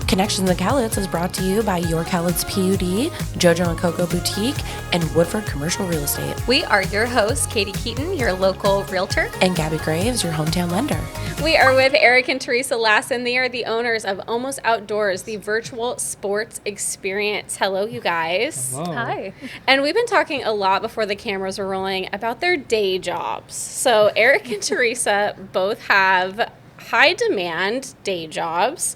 Connections in Cowlitz is brought to you by your Cowlitz PUD, Jojo and Coco Boutique, and Woodford Commercial Real Estate. We are your hosts, Katie Keaton, your local realtor. And Gabby Graves, your hometown lender. We are with Erik and Teresa Lassen. They are the owners of Almost Outdoors, the virtual sports experience. Hello, you guys. Hello. Hi. And we've been talking a lot before the cameras were rolling about their day jobs. So Erik and Teresa both have high demand day jobs.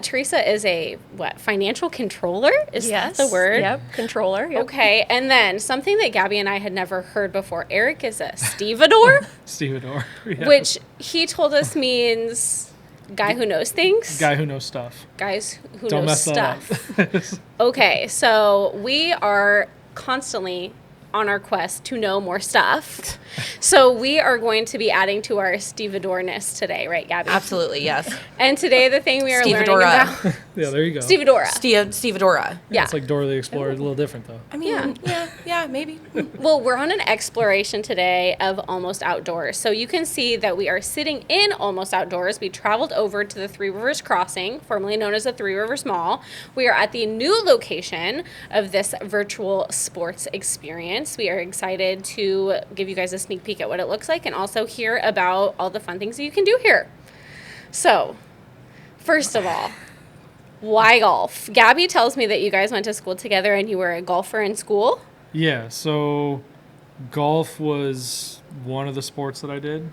Teresa is a financial controller? Is that the word? Yep, controller. Yep. Okay, and then something that Gabby and I had never heard before. Erik is a stevedore, Stevedore. Yeah. which he told us means guy who knows things. Guy who knows stuff. Guys who Don't knows mess that stuff. up. Okay, so we are constantly on our quest to know more stuff. So we are going to be adding to our stevedore-ness today, right, Gabby? Absolutely, yes. And today the thing we are learning Stevedora. about... Yeah, there you go. Stevedora. Stevedora. Yeah. It's like Dora the Explorer, a little different though. I mean, yeah, maybe. Well, we're on an exploration today of Almost Outdoors. So you can see that we are sitting in Almost Outdoors. We traveled over to the Three Rivers Crossing, formerly known as the Three Rivers Mall. We are at the new location of this virtual sports experience. We are excited to give you guys a sneak peek at what it looks like and also hear about all the fun things that you can do here. So, first of all, why golf? Gabby tells me that you guys went to school together and you were a golfer in school. Yeah, so golf was one of the sports that I did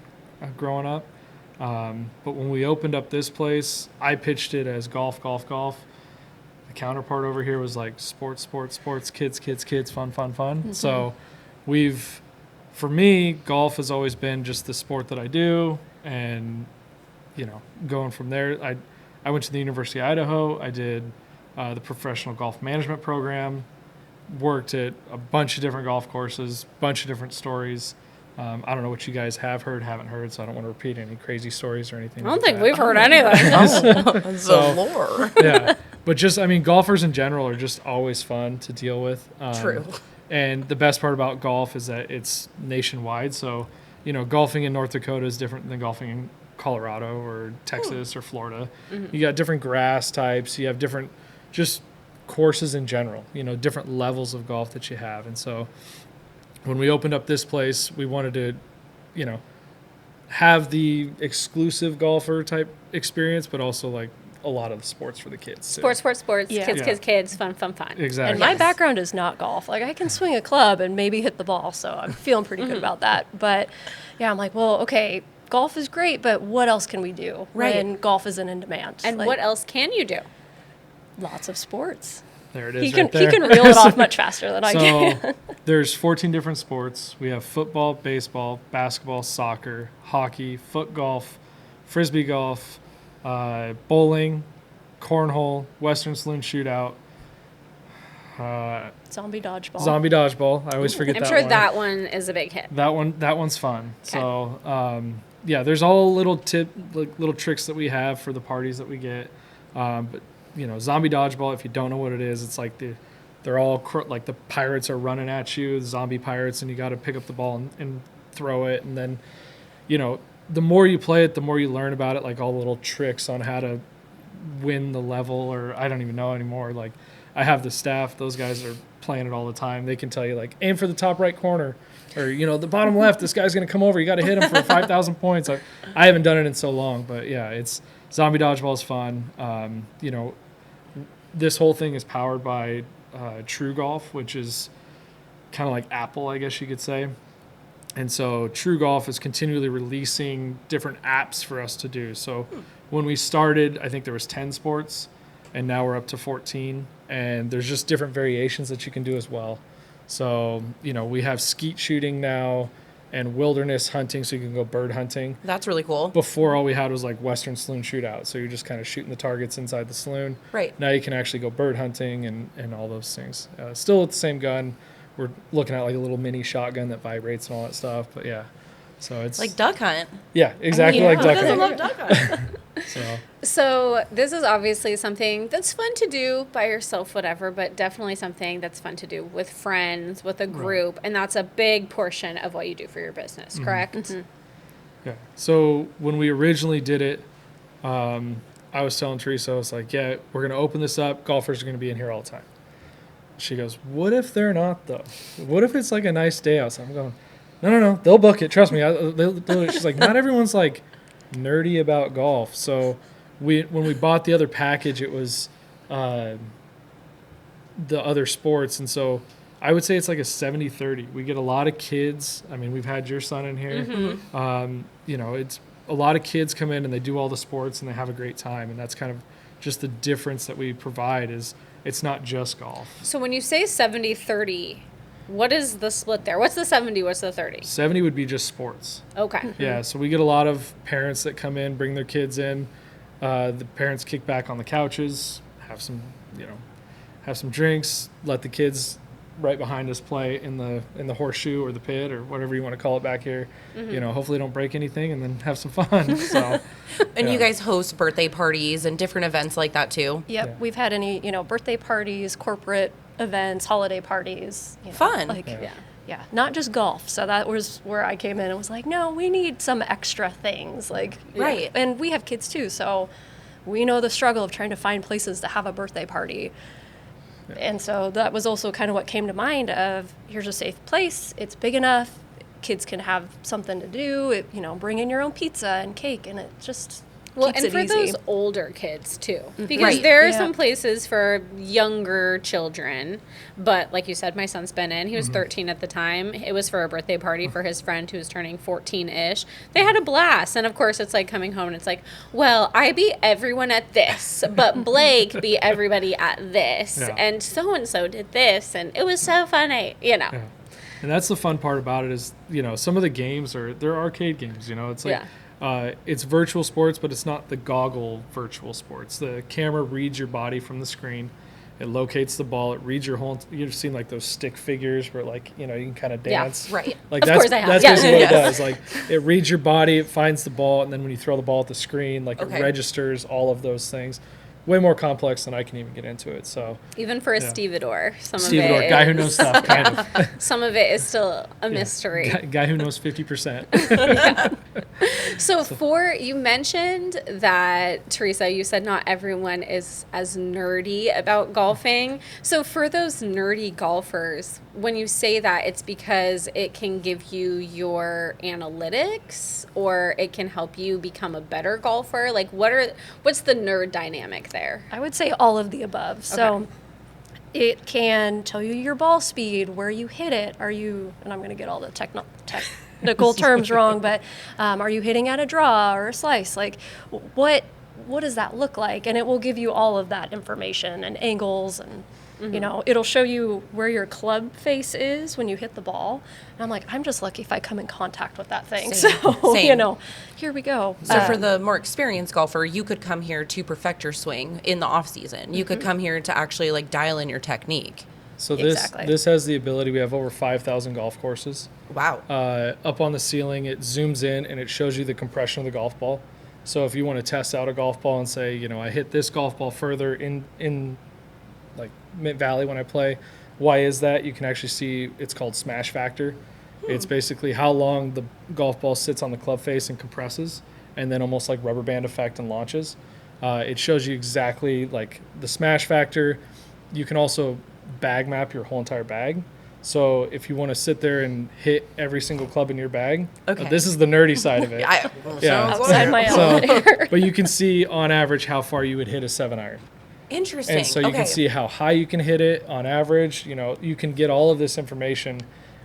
growing up. But when we opened up this place, I pitched it as golf. The counterpart over here was like sports, kids, fun. Mm-hmm. So for me, golf has always been just the sport that I do. And, going from there, I went to the University of Idaho. I did the professional golf management program, worked at a bunch of different golf courses, bunch of different stories. I don't know what you guys haven't heard, so I don't want to repeat any crazy stories or anything. I don't think we've heard anything. The lore. Yeah, but golfers in general are just always fun to deal with. True. And the best part about golf is that it's nationwide. So, golfing in North Dakota is different than golfing in Colorado or Texas or Florida. Mm-hmm. You got different grass types. You have different just courses in general, different levels of golf that you have. And so when we opened up this place, we wanted to, have the exclusive golfer type experience, but also like a lot of the sports for the kids. Too. Sports. Yeah. Kids, fun. Exactly. And my background is not golf. Like, I can swing a club and maybe hit the ball, so I'm feeling pretty good about that. But, yeah, I'm like, well, okay, golf is great, but what else can we do when golf isn't in demand? And what else can you do? Lots of sports. There it is. He can there. reel it off much faster than I can. So there's 14 different sports. We have football, baseball, basketball, soccer, hockey, foot golf, frisbee golf, bowling, cornhole, Western saloon shootout, Zombie dodgeball. I always forget I'm that sure one. that one is a big hit. That one's fun. Okay. So there's all little tricks that we have for the parties that we get. But zombie dodgeball, if you don't know what it is, it's like they're all like the pirates are running at you, the zombie pirates, and you got to pick up the ball and throw it. And then, the more you play it, the more you learn about it, like all the little tricks on how to win the level, or I don't even know anymore. Like, I have the staff; those guys are playing it all the time. They can tell you, like, aim for the top right corner, or the bottom left. This guy's gonna come over. You got to hit him for 5,000 points. I haven't done it in so long, but yeah, it's zombie dodgeball is fun. This whole thing is powered by True Golf, which is kind of like Apple, I guess you could say. And so True Golf is continually releasing different apps for us to do. So when we started, I think there was 10 sports, and now we're up to 14. And there's just different variations that you can do as well. So, we have skeet shooting now and wilderness hunting, so you can go bird hunting. That's really cool. Before, all we had was like Western saloon shootout. So you're just kind of shooting the targets inside the saloon. Right. Now you can actually go bird hunting and all those things. Still with the same gun. We're looking at like a little mini shotgun that vibrates and all that stuff. But yeah, so it's like duck hunt. Yeah, exactly like duck hunt. Who doesn't love duck hunt? So this is obviously something that's fun to do by yourself, whatever, but definitely something that's fun to do with friends, with a group, and that's a big portion of what you do for your business, correct? Mm-hmm. Yeah. So when we originally did it, I was telling Teresa, I was like, yeah, we're going to open this up. Golfers are going to be in here all the time. She goes, what if they're not, though? What if it's like a nice day outside? I'm going, no. They'll book it. Trust me. She's like, not everyone's like nerdy about golf. So when we bought the other package, it was the other sports. And so I would say it's like a 70-30. We get a lot of kids. I mean, we've had your son in here. Mm-hmm. It's a lot of kids come in and they do all the sports and they have a great time. And that's kind of just the difference that we provide is it's not just golf. So when you say 70-30, what is the split there? What's the 70? What's the 30? 70 would be just sports. Okay. Mm-hmm. Yeah, so we get a lot of parents that come in, bring their kids in. The parents kick back on the couches, have some drinks, let the kids right behind us play in the horseshoe or the pit or whatever you want to call it back here. Mm-hmm. Hopefully don't break anything and then have some fun. So, And yeah. you guys host birthday parties and different events like that too? Yep, Yeah. we've had any, birthday parties, corporate events, holiday parties. Fun. Yeah, not just golf. So that was where I came in and was like, no, we need some extra things. Right. And we have kids too, so we know the struggle of trying to find places to have a birthday party. Yeah. And so that was also kind of what came to mind of here's a safe place. It's big enough. Kids can have something to do. Bring in your own pizza and cake, and it just keeps and it for easy. those older kids too, because Right. there are Yeah. some places for younger children. But like you said, my son's been in. He was 13 at the time. It was for a birthday party for his friend who was turning 14-ish. They had a blast, and of course, it's like coming home and it's like, well, I beat everyone at this, but Blake beat everybody at this, Yeah. and so did this, and it was so funny, Yeah. And that's the fun part about it is, some of the games they're arcade games, it's like, it's virtual sports, but it's not the goggle virtual sports. The camera reads your body from the screen. It locates the ball. It reads your whole. You've seen like those stick figures where you can kind of dance. Yeah, right. Like Of that's course I have. that's Yeah. basically what Yes. it does. Like it reads your body, it finds the ball, and then when you throw the ball at the screen, it Okay. registers all of those things. Way more complex than I can even get into it. So Even for a Yeah. stevedore, some stevedore, of it guy who is- knows stuff, kind of. Some of it is still a mystery. Guy who knows 50%. So you mentioned that, Teresa, you said not everyone is as nerdy about golfing. So for those nerdy golfers, when you say that, it's because it can give you your analytics or it can help you become a better golfer? Like what's the nerd dynamic there? I would say all of the above. So it can tell you your ball speed, where you hit it. And I'm going to get all the technical terms wrong, but are you hitting at a draw or a slice? Like what does that look like? And it will give you all of that information and angles and it'll show you where your club face is when you hit the ball. And I'm like, I'm just lucky if I come in contact with that thing. Same. So, Same. here we go. So for the more experienced golfer, you could come here to perfect your swing in the off season. You could come here to actually dial in your technique. So Exactly. this has the ability. We have over 5,000 golf courses. Wow. Up on the ceiling, it zooms in and it shows you the compression of the golf ball. So if you want to test out a golf ball and say, I hit this golf ball further in like Mint Valley when I play, why is that? You can actually see it's called smash factor. It's basically how long the golf ball sits on the club face and compresses, and then almost like rubber band effect and launches. It shows you exactly like the smash factor. You can also bag map your whole entire bag. So if you want to sit there and hit every single club in your bag, Okay. this is the nerdy side of it. Yeah. Outside my element. But you can see on average how far you would hit a 7-iron. Interesting. And so you can see how high you can hit it on average. You can get all of this information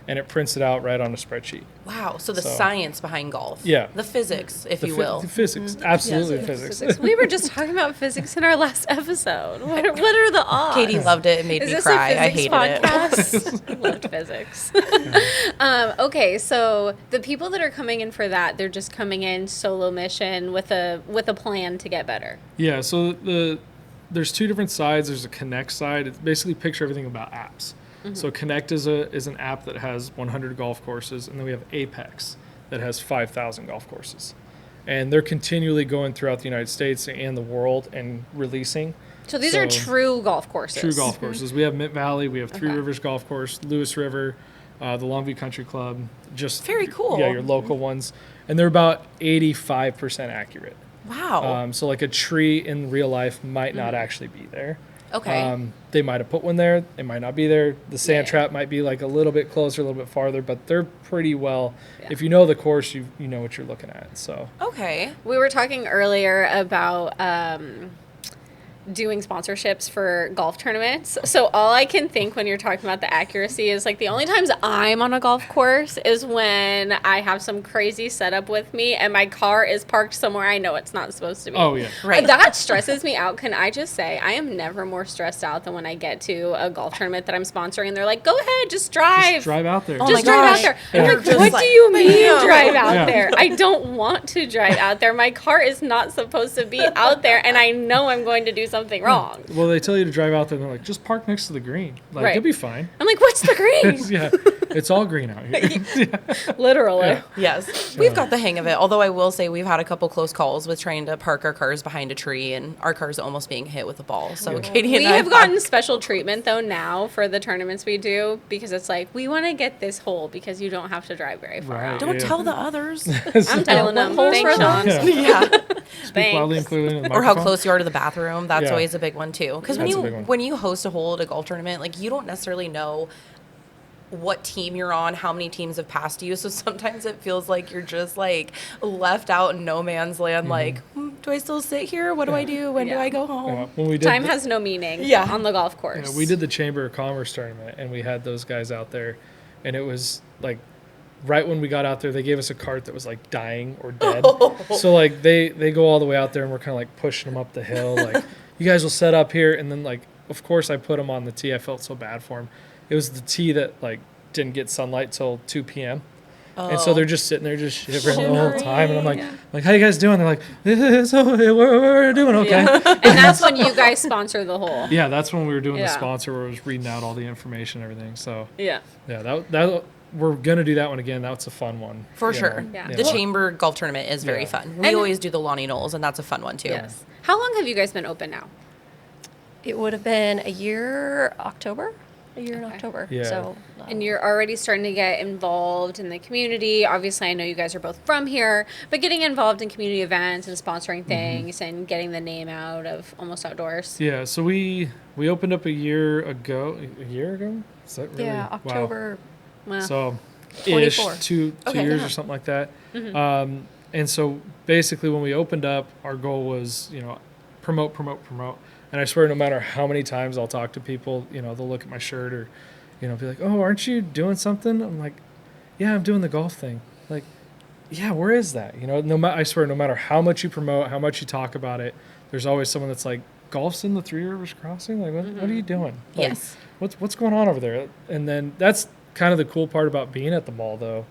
and it prints it out right on a spreadsheet. Wow. So the So- science behind golf. Yeah. The physics, if you The will. physics, absolutely physics. We were just talking about physics in our last episode. What are the odds? Katie loved it and made Is me this cry. a I physics hated it. podcast? I loved physics. Okay, so the people that are coming in for that, they're just coming in solo mission with a plan to get better. Yeah, so there's two different sides. There's a Connect side. It's basically picture everything about apps. So Connect is an app that has 100 golf courses, and then we have Apex that has 5,000 golf courses. And they're continually going throughout the United States and the world and releasing. So these are true golf courses. True golf courses. We have Mint Valley, we have Three Okay. Rivers Golf Course, Lewis River, the Longview Country Club. Just Very cool. Yeah, your local ones. And they're about 85% accurate. Wow. So like a tree in real life might not actually be there. Okay. They might have put one there. It might not be there. The sand Yeah. trap might be like a little bit closer, a little bit farther, but they're pretty well. Yeah. If you know the course, you know what you're looking at. So Okay. We were talking earlier about doing sponsorships for golf tournaments. So all I can think when you're talking about the accuracy is like the only times I'm on a golf course is when I have some crazy setup with me and my car is parked somewhere I know it's not supposed to be. oh yeah, Right. That stresses me out. Can I just say I am never more stressed out than when I get to a golf tournament that I'm sponsoring and they're like, "Go ahead, just drive." just drive out there. Oh Just my drive gosh. out there. And I'm you're like, just what like, do you mean bam. drive out Yeah. there? I don't want to drive out there. My car is not supposed to be out there, and I know I'm going to do something wrong. Well, they tell you to drive out there, and they're like, just park next to the green. Like, Right. you'll be fine. I'm like, what's the green? Yeah, it's all green out here. Literally. Yeah. Yes. We've got the hang of it. Although I will say we've had a couple close calls with trying to park our cars behind a tree and our cars almost being hit with a ball. So Katie and We I have gotten special treatment though now for the tournaments we do because it's like we want to get this hole because you don't have to drive very far Right. out. Don't Yeah. tell the others. I'm telling them. holes Thanks, for Sean. those? Yeah. Yeah. Speak loudly and Thanks. clearly into the Or how microphone. close you are to the bathroom. That's Yeah. always a big one too. Because That's a big one. when you host a hole at a golf tournament, like you don't necessarily know what team you're on, how many teams have passed you. So sometimes it feels like you're just like left out in no man's land. Like, do I still sit here? What do I do? When do Yeah. I go Yeah, home? when we did Time the- has no meaning Yeah. on the golf course. we did the Chamber of Commerce tournament, and we had those guys out there, and it was like right when we got out there, they gave us a cart that was like dying or dead. So like they go all the way out there, and we're kind of like pushing them up the hill. Like, you guys will set up here, and then like of course I put them on the tee. I felt so bad for them. It was the tee that like didn't get sunlight till 2 p.m. And so they're just sitting there just shivering the whole time, and I'm like, Yeah. like, how you guys doing? They're like, we're doing okay. Yeah. And that's when you guys sponsor the hole. Yeah, that's when we were doing the Yeah. sponsor where I was reading out all the information and everything. So Yeah. yeah, that we're gonna do that one again. That's a fun one For you sure. know. Yeah. The Chamber Golf Tournament is very Yeah. fun. We And- always do the Lonnie Knowles, and that's a fun one too. Yes. How long have you guys been open now? It would have been a year in October. Yeah. So, And you're already starting to get involved in the community. Obviously, I know you guys are both from here, but getting involved in community events and sponsoring things and getting the name out of Almost Outdoors. Yeah, so we opened up a year ago. A year ago? Is that really? yeah, Wow. October. Well, So, 24. ish, two Okay, years yeah. or something like that. And so basically, when we opened up, our goal was, promote. And I swear, no matter how many times I'll talk to people, they'll look at my shirt or, be like, "Oh, aren't you doing something?" I'm like, "Yeah, I'm doing the golf thing." Like, yeah, where is that? I swear, no matter how much you promote, how much you talk about it, there's always someone that's like, "Golf's in the Three Rivers Crossing? Like, what are you doing? Like, Yes. what's going on over there?" And then that's kind of the cool part about being at the mall, though,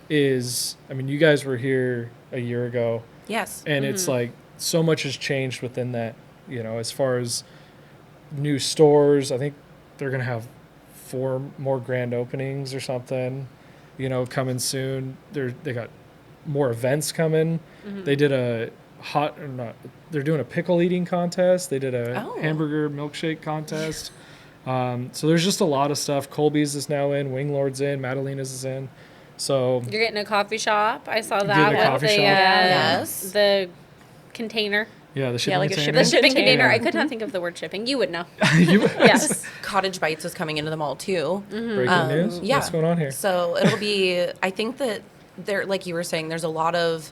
is, I mean, you guys were here a year ago, Yes. and it's like so much has changed within that, as far as new stores. I think they're going to have 4 more grand openings or something, coming soon. They got more events coming. They did they're doing a pickle eating contest. They did a Oh. hamburger milkshake contest. So there's just a lot of stuff. Colby's is now in, Winglord's in, Madalena's is in. So you're getting a coffee shop. I saw Getting that a with coffee the shop. Yes. the container. yeah, the shipping like a container. The shipping container. I Yeah. could not think of the word shipping. You would know. You- Yes. Cottage Bites is coming into the mall too. Breaking news. Yeah. What's going on here? So it'll be. I think that there, like you were saying, there's a lot of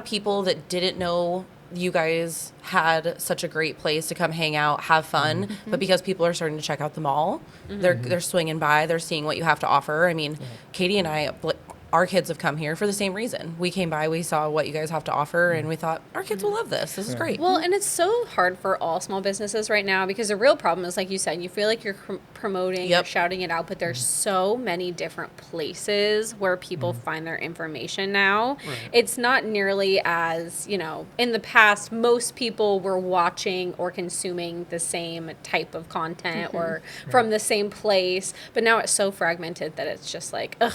people that didn't know you guys had such a great place to come hang out, have fun, but because people are starting to check out the mall, they're swinging by, they're seeing what you have to offer. I mean, Katie and I, our kids have come here for the same reason. We came by, we saw what you guys have to offer, and we thought our kids will love this. This is great. Well, and it's so hard for all small businesses right now because the real problem is, like you said, you feel like you're promoting, you're Yep. shouting it out, but there's so many different places where people find their information now. It's not nearly as, in the past, most people were watching or consuming the same type of content or from the same place, but now it's so fragmented that it's just like, ugh,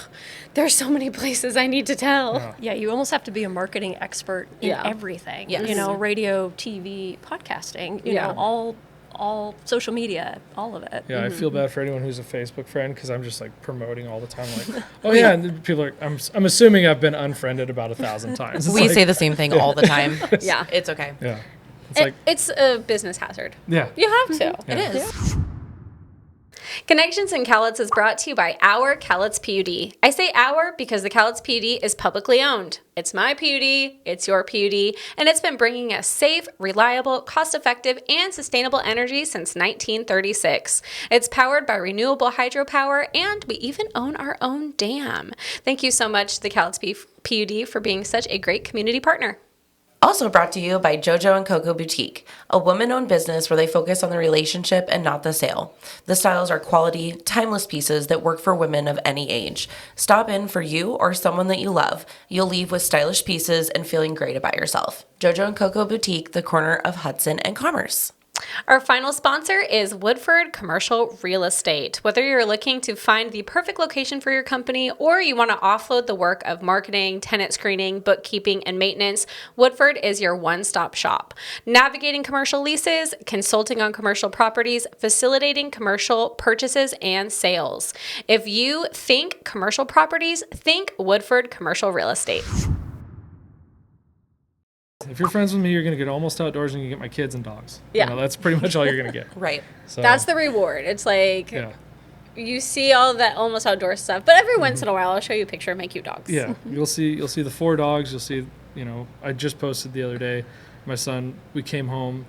there's so many places I need to tell. Yeah. Yeah, you almost have to be a marketing expert in Yeah. everything. Yes. Radio, TV, podcasting, Yeah. all all social media, all of it. Yeah, I feel bad for anyone who's a Facebook friend because I'm just like promoting all the time. Like, oh yeah, and then people are. I'm assuming I've been unfriended about 1,000 times. It's We like, say the same thing all the time. Yeah. It's okay. Yeah, it's like It's a business hazard. yeah. You have to. It is. Connections in Cowlitz is brought to you by our Cowlitz PUD. I say our because the Cowlitz PUD is publicly owned. It's my PUD, it's your PUD, and it's been bringing us safe, reliable, cost-effective, and sustainable energy since 1936. It's powered by renewable hydropower, and we even own our own dam. Thank you so much to the Cowlitz PUD for being such a great community partner. Also brought to you by Jojo and Coco Boutique, a woman-owned business where they focus on the relationship and not the sale. The styles are quality, timeless pieces that work for women of any age. Stop in for you or someone that you love. You'll leave with stylish pieces and feeling great about yourself. Jojo and Coco Boutique, the corner of Hudson and Commerce. Our final sponsor is Woodford Commercial Real Estate. Whether you're looking to find the perfect location for your company or you want to offload the work of marketing, tenant screening, bookkeeping, and maintenance, Woodford is your one-stop shop. Navigating commercial leases, consulting on commercial properties, facilitating commercial purchases and sales. If you think commercial properties, think Woodford Commercial Real Estate. If you're friends with me, you're gonna get almost outdoors, and you get my kids and dogs. Yeah. You know, that's pretty much all you're gonna get. Right. So, That's the reward. It's like yeah. you see all that almost outdoor stuff, but every once in a while I'll show you a picture of my cute dogs. Yeah, you'll see the 4 dogs. You'll see, I just posted the other day. My son, we came home,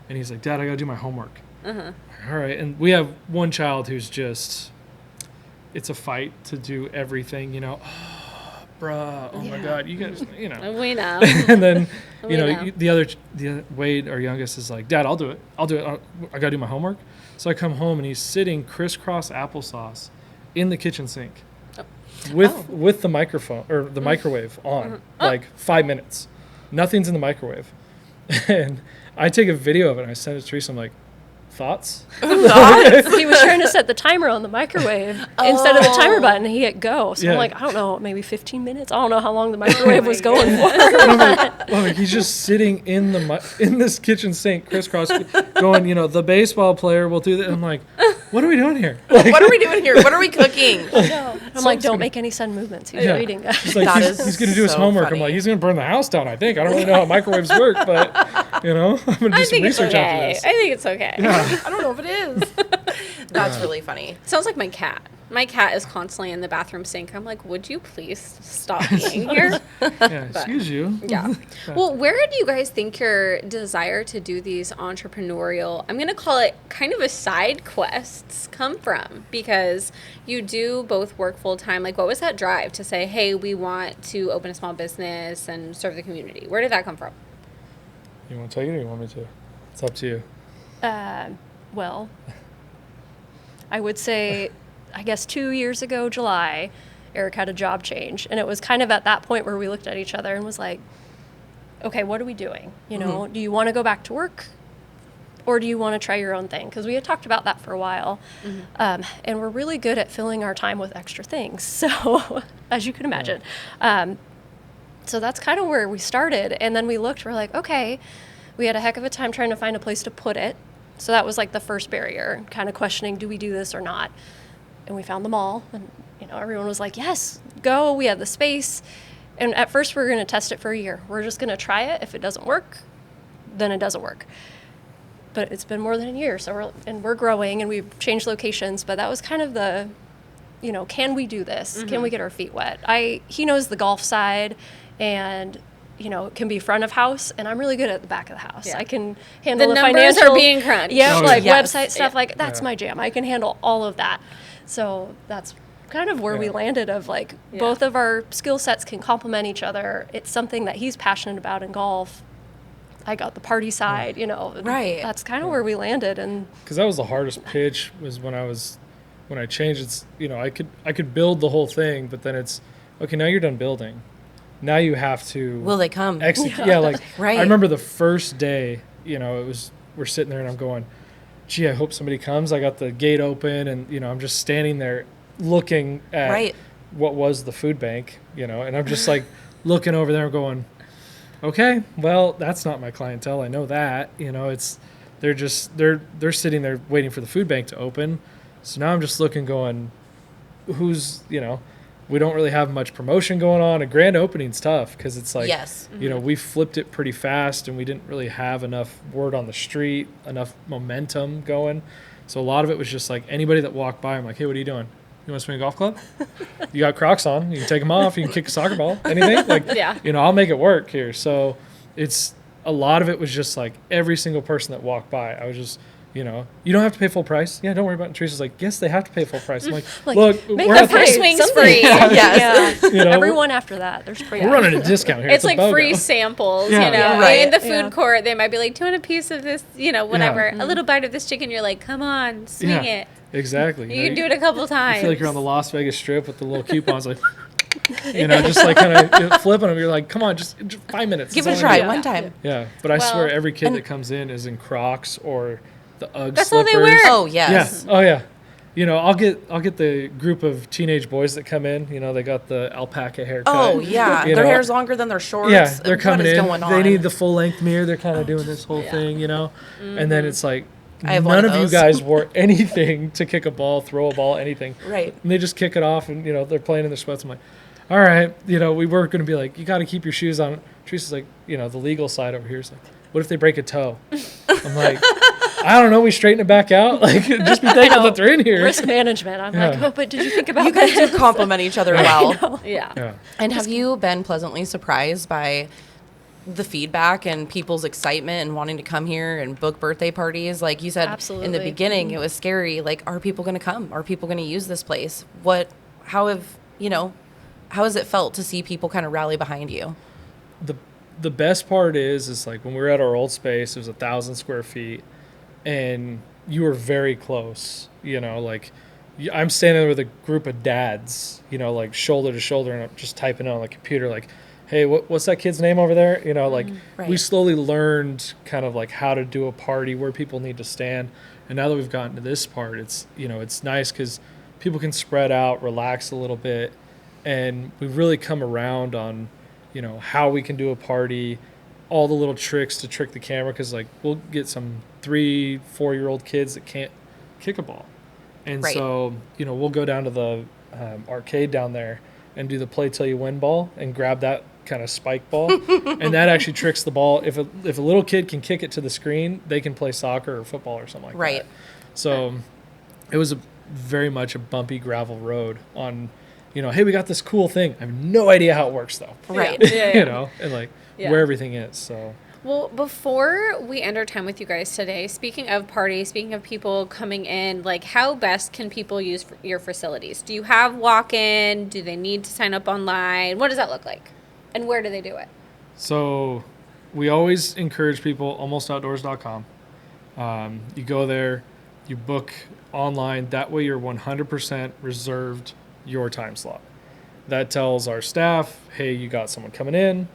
and he's like, "Dad, I gotta do my homework." All right, and we have one child who's just, it's a fight to do everything. Oh, bruh, oh my God, you guys, We know. and then We know. the other Wade, our youngest, is like, "Dad, I'll do it. I gotta do my homework." So I come home and he's sitting crisscross applesauce in the kitchen sink with the microphone or the microwave on, like 5 minutes. Nothing's in the microwave, and I take a video of it and I send it to Teresa. I'm like, thoughts? He was trying to set the timer on the microwave instead of the timer button. He hit go. So Yeah. I'm like, I don't know, maybe 15 minutes. I don't know how long the microwave was going for. And I'm like, well, he's just sitting in this kitchen sink, crisscross, going, the baseball player will do that. And I'm like, what are we doing here? Like, What are we doing here? What are we cooking? I'm like, don't make any sudden movements. He's yeah. reading. He's like, That he's is going to do his so homework. funny. I'm like, he's going to burn the house down, I think. I don't really know how microwaves work, but, I'm going to do I some think it's research okay. after this. I think it's okay. I don't know if it is. That's really funny. Sounds like my cat. My cat is constantly in the bathroom sink. I'm like, would you please stop being here? Yeah, excuse you. Yeah. Well, where do you guys think your desire to do these entrepreneurial, I'm going to call it kind of a side quests, come from? Because you do both work full time. Like, what was that drive to say, hey, we want to open a small business and serve the community? Where did that come from? You want to take it or you want me to? It's up to you. Well, I would say, I guess 2 years ago, July, Eric had a job change. And it was kind of at that point where we looked at each other and was like, okay, what are we doing? Do you want to go back to work? Or do you want to try your own thing? Because we had talked about that for a while. And we're really good at filling our time with extra things. So, as you can imagine. So that's kind of where we started. And then we looked, we're like, okay, we had a heck of a time trying to find a place to put it. So that was like the first barrier, kind of questioning, do we do this or not? And we found the mall, and everyone was like, yes, go. We have the space. And at first we were going to test it for a year. We're just going to try it. If it doesn't work, then it doesn't work. But it's been more than a year, so we're growing, and we've changed locations. But that was kind of the, can we do this? Can we get our feet wet? He knows the golf side, and it can be front of house, and I'm really good at the back of the house. Yeah. I can handle the numbers financial. are being crunched. Yeah, Oh, like yes. website stuff, Yeah. that's my jam. I can handle all of that. So that's kind of where we landed of like both of our skill sets can complement each other. It's something that he's passionate about in golf. I got the party side, Right. That's kind of where we landed. And Because that was the hardest pitch was when I changed. It's I could build the whole thing, but then it's okay. Now you're done building. Now you have to Will they come? execute. Yeah, like Right. I remember the first day. We're sitting there and I'm going, gee, I hope somebody comes. I got the gate open and I'm just standing there looking at Right. what was the food bank, and I'm just like looking over there going, okay, well, that's not my clientele. I know that, they're sitting there waiting for the food bank to open. So now I'm just looking, going, who's, we don't really have much promotion going on. A grand opening's tough because it's like, Yes. we flipped it pretty fast and we didn't really have enough word on the street, enough momentum going. So a lot of it was just like anybody that walked by, I'm like, hey, what are you doing? You want to swing a golf club? You got Crocs on. You can take them off. You can kick a soccer ball. Anything? Like, Yeah. I'll make it work here. So it's a lot of it was just like every single person that walked by, I was just, you don't have to pay full price. Yeah, don't worry about it. And Teresa's like, yes, they have to pay full price. I'm like, look, make we're the at the, price swings something. free. Yes. Everyone after that, there's free. we're running a discount here. It's a like BOGO. free samples, Yeah. Right. In the food Yeah. court, they might be like, do you want a piece of this, whatever, a little bite of this chicken. You're like, come on, swing it. Exactly. You can do it a couple times. I feel like you're on the Las Vegas Strip with the little coupons, like, just like kind of flipping them. You're like, come on, just 5 minutes. Give That's it a all I try need. one time. Yeah, but I Well, swear every kid and- that comes in is in Crocs or the Ugg That's all slippers. they wear. Oh, yes. Yeah. Oh yeah. I'll get the group of teenage boys that come in. They got the alpaca haircut. Oh, yeah. You Their know, hair's longer than their shorts. Yeah, they're coming What is in. going on? They need the full length mirror. They're kind of doing this whole thing, And then it's like I have one none of of you those. guys wore anything to kick a ball, throw a ball, anything. Right. And they just kick it off, and they're playing in their sweats. I'm like, all right, we were going to be like, you got to keep your shoes on. Teresa's like, the legal side over here is like, what if they break a toe? I'm like, I don't know. We straighten it back out. Like, just be thankful that they're in here. Risk management. I'm like, Yeah. oh, but did you think about You that? guys do compliment each other well. Yeah. Yeah. And have you been pleasantly surprised by the feedback and people's excitement and wanting to come here and book birthday parties? Like you said in the Absolutely. beginning, it was scary. Like, are people going to come? Are people going to use this place? How has it felt to see people kind of rally behind you? The best part is like when we were at our old space, it was 1,000 square feet, and you were very close. Like I'm standing there with a group of dads, like shoulder to shoulder, and I'm just typing on the computer, like, hey, what's that kid's name over there? Like Right. we slowly learned kind of like how to do a party, where people need to stand, and now that we've gotten to this part, it's it's nice because people can spread out, relax a little bit, and we've really come around on how we can do a party, all the little tricks to trick the camera, because like we'll get some 3-4-year-old kids that can't kick a ball, and Right. so we'll go down to the arcade down there and do the play till you win ball and grab that kind of spike ball, and that actually tricks the ball. If a little kid can kick it to the screen, they can play soccer or football or something like Right. that. So it was very much a bumpy gravel road on, hey, we got this cool thing. I have no idea how it works though. Right. Yeah. And like Yeah. where everything is. So Well, before we end our time with you guys today, speaking of parties, speaking of people coming in, like how best can people use your facilities? Do you have walk-in? Do they need to sign up online? What does that look like? And where do they do it? So we always encourage people, almostoutdoors.com. You go there, you book online. That way you're 100% reserved your time slot. That tells our staff, hey, you got someone coming in.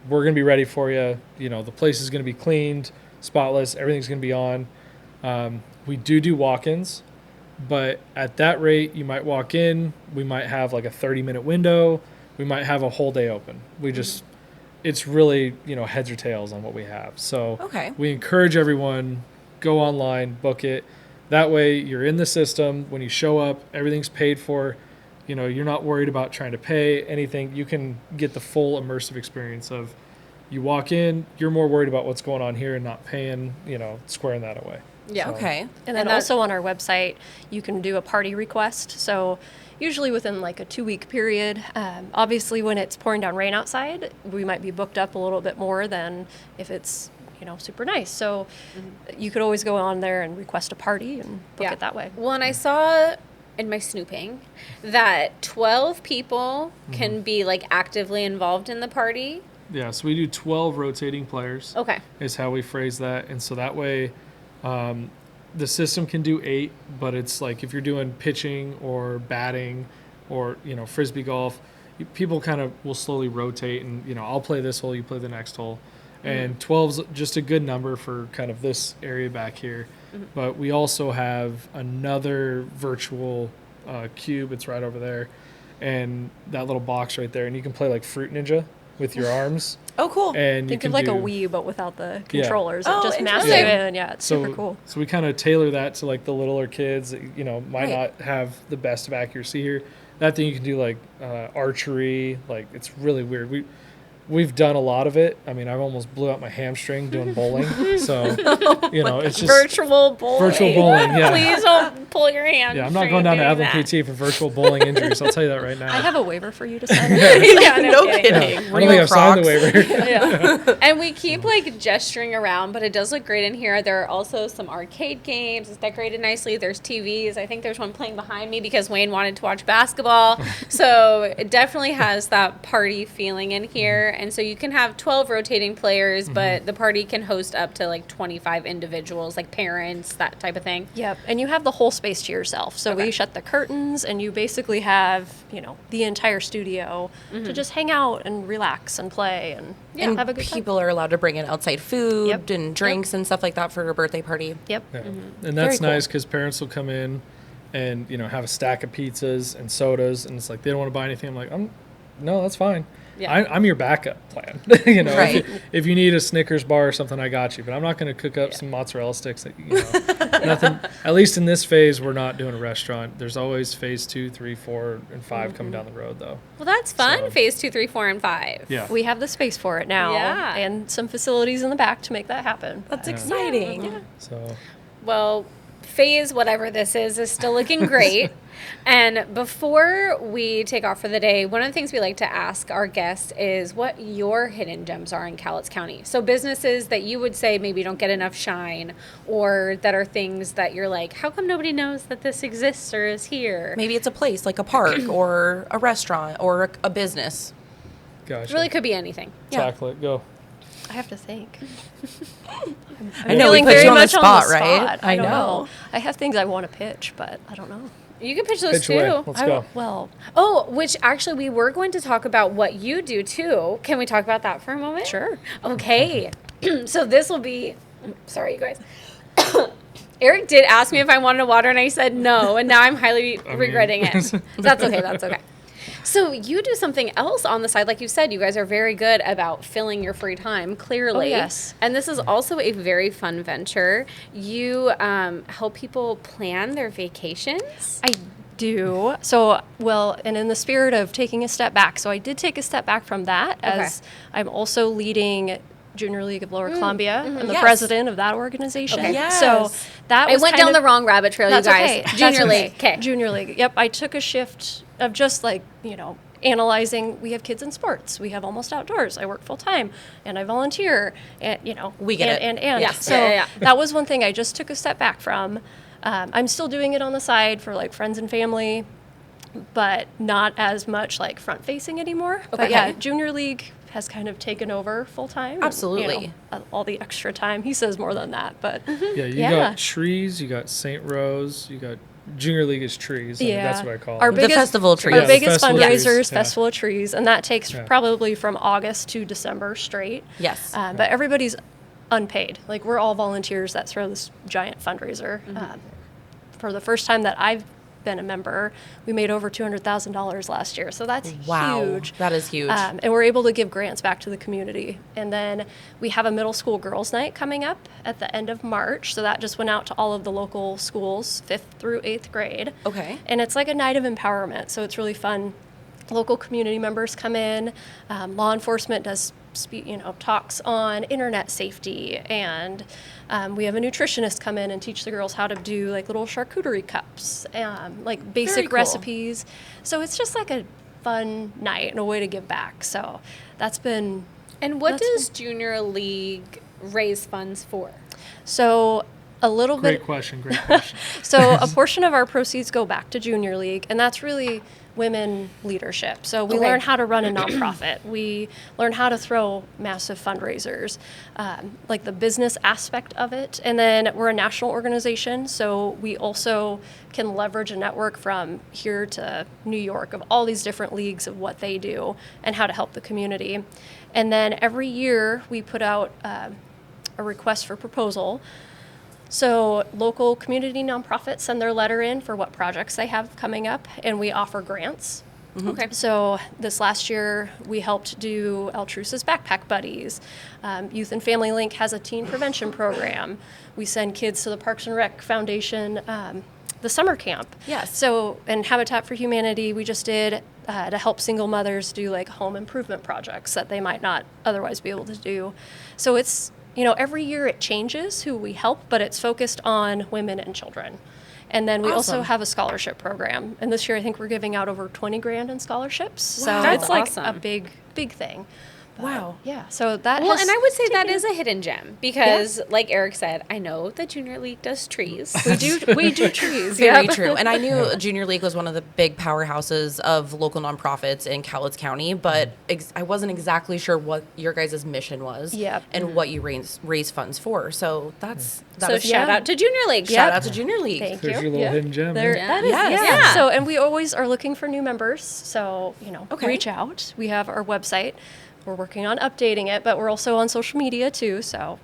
We're going to be ready for you. The place is going to be cleaned, spotless. Everything's going to be on. We do walk-ins, but at that rate, you might walk in. We might have like a 30-minute window. We might have a whole day open. It's really, heads or tails on what we have. So Okay. we encourage everyone, go online, book it. That way you're in the system. When you show up, everything's paid for. You're not worried about trying to pay anything. You can get the full immersive experience of you walk in, you're more worried about what's going on here and not paying, squaring that away. Yeah. So- Okay. And then that- also on our website, you can do a party request. So usually within like a 2-week period. Obviously, when it's pouring down rain outside, we might be booked up a little bit more than if it's super nice. So you could always go on there and request a party and book it that way. Well, and I saw in my snooping that 12 people can be like actively involved in the party. Yeah, so we do 12 rotating players. Okay. Is how we phrase that. And so that way the system can do 8, but it's like if you're doing pitching or batting or, frisbee golf, people kind of will slowly rotate and, I'll play this hole, you play the next hole. And 12's just a good number for kind of this area back here. But we also have another virtual cube. It's right over there. And that little box right there. And you can play like Fruit Ninja. with your arms. Oh, cool. And you Think can of like do, a Wii, but without the controllers. Oh, It just mashes interesting. you in. Yeah, it's super cool. So we kind of tailor that to like the littler kids that, might Right. not have the best of accuracy here. That thing you can do like archery. Like it's really weird. We've done a lot of it. I mean, I've almost blew out my hamstring doing bowling. So, it's just Virtual bowling. virtual bowling. Yeah. Please don't pull your hand. Yeah, I'm not going down to Avalon PT for virtual bowling injuries. I'll tell you that right now. I have a waiver for you to sign. Yeah, No kidding. kidding. I don't think I've signed the waiver. Yeah. And we keep like gesturing around, but it does look great in here. There are also some arcade games. It's decorated nicely. There's TVs. I think there's one playing behind me because Wayne wanted to watch basketball. So it definitely has that party feeling in here. And so you can have 12 rotating players, but the party can host up to like 25 individuals, like parents, that type of thing. Yep, and you have the whole space to yourself. So we shut the curtains, and you basically have, the entire studio to just hang out and relax and play and And have a good time. people are allowed to bring in outside food Yep. and drinks and stuff like that for a birthday party. Yep. Yeah. And Very that's cool. nice because parents will come in and, have a stack of pizzas and sodas. And it's like, they don't want to buy anything. I'm like, no, that's fine. Yeah. I'm your backup plan. Right. If you need a Snickers bar or something, I got you. But I'm not going to cook up some mozzarella sticks. Nothing. At least in this phase, we're not doing a restaurant. There's always phase 2, 3, 4, and 5 coming down the road, though. Well, that's fun. So- Phase 2, 3, 4, and 5. Yeah. We have the space for it now, Yeah. and some facilities in the back to make that happen. That's Yeah. exciting. So Well, phase whatever this is still looking great. And before we take off for the day, one of the things we like to ask our guests is what your hidden gems are in Cowlitz County. So businesses that you would say maybe don't get enough shine, or that are things that you're like, how come nobody knows that this exists or is here? Maybe it's a place like a park or a restaurant or a business. gosh. It really could be anything. Yeah. Chocolate, go. I have to think. I know, we feeling put very you on the much spot, on the right? spot. I don't know. I have things I want to pitch, but I don't know. You can pitch those Pitch too. away. Let's go. Well, Oh, which actually we were going to talk about what you do too. Can we talk about that for a moment? sure. Okay. So this will be, sorry, you guys. Eric did ask me if I wanted water, and I said no, and now I'm highly regretting it. That's okay. That's okay. So you do something else on the side. Like you said, you guys are very good about filling your free time, clearly. Oh, yes. And this is also a very fun venture. You help people plan their vacations. I do. So, and in the spirit of taking a step back, so I did take a step back from that as I'm also leading Junior League of Lower Columbia. I'm the Yes. president of that organization. Okay. Yes. So that I was went kind down of, the wrong rabbit trail, you That's guys. okay. That's Junior okay. League. Okay. Junior League. Yep. I took a shift of just like, analyzing. We have kids in sports. We have almost outdoors. I work full time and I volunteer. And, We get it. And Yeah. so Yeah. that was one thing I just took a step back from. I'm still doing it on the side for like friends and family, but not as much like front facing anymore. But Okay. yeah, Junior League has kind of taken over full time. Absolutely. All the extra time. He says more than that, but Yeah, you Yeah. got trees, you got St. Rose, you got Junior League is trees. I mean, Yeah. that's what I call Our it. The festival trees. Our Yeah, the biggest festival fundraiser trees, is yeah. Festival of Trees, and that takes Yeah. probably from August to December straight. Yes. But everybody's unpaid. Like, we're all volunteers that throw this giant fundraiser. For the first time that I've been a member, we made over $200,000 last year. So that's Wow. huge. That is huge. And we're able to give grants back to the community. And then we have a middle school girls' night coming up at the end of March. So that just went out to all of the local schools, 5th through 8th grade. Okay. And it's like a night of empowerment. So it's really fun. Local community members come in. Law enforcement does talks on internet safety, and we have a nutritionist come in and teach the girls how to do like little charcuterie cups, like basic cool. recipes. So it's just like a fun night and a way to give back. So that's been And what That's does Junior League raise funds for? so a little Great bit. question. Great question. So a portion of our proceeds go back to Junior League, and that's really women leadership. So we Okay. learn how to run a nonprofit. We learn how to throw massive fundraisers, like the business aspect of it. And then we're a national organization, so we also can leverage a network from here to New York of all these different leagues of what they do and how to help the community. And then every year we put out a request for proposal. So local community nonprofits send their letter in for what projects they have coming up, and we offer grants. Okay. So this last year, we helped do Teresa's Backpack Buddies. Youth and Family Link has a teen prevention program. We send kids to the Parks and Rec Foundation, the summer camp. Yes. So, and Habitat for Humanity, we just did to help single mothers do like home improvement projects that they might not otherwise be able to do. So it's, every year it changes who we help, but it's focused on women and children. And then we also Awesome. have a scholarship program. And this year, I think we're giving out over 20 grand in scholarships. Wow. So That's it's like awesome. a big thing. But, Wow. Yeah. So that Well, has and I would say that taken- is a hidden gem because, like Eric said, I know that Junior League does trees. we do trees. Very Yep. true. And I knew Junior League was one of the big powerhouses of local nonprofits in Cowlitz County, but I wasn't exactly sure what your guys' mission was Yep. and what you raise funds for. So that So is shout out to Junior League. shout Yep. out to Junior League. Thank There's you. your little Yeah. hidden gem. There, there. that is, Yes. yeah. Yeah. So, and we always are looking for new members. So, Okay. reach out. We have our website. We're working on updating it, but we're also on social media too. So,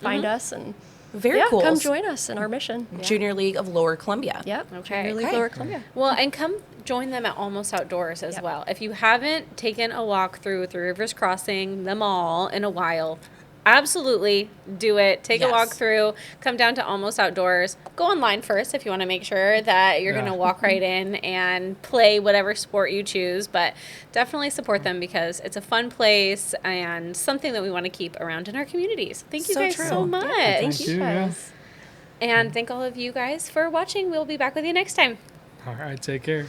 find us and Very cool. come join us in our mission. Junior League of Lower Columbia. Yep. Okay. Junior League Okay. Lower Columbia. Well, and come join them at Almost Outdoors as Yep. well. If you haven't taken a walk through Three Rivers Crossing, the mall, in a while, absolutely do it. Take a Yes. walk through. Come down to Almost Outdoors. Go online first if you want to make sure that you're Yeah. going to walk right in and play whatever sport you choose. But definitely support them because it's a fun place and something that we want to keep around in our communities. Thank you So guys true. so much. Thank you. Yeah. And thank all of you guys for watching. We'll be back with you next time. All right, take care.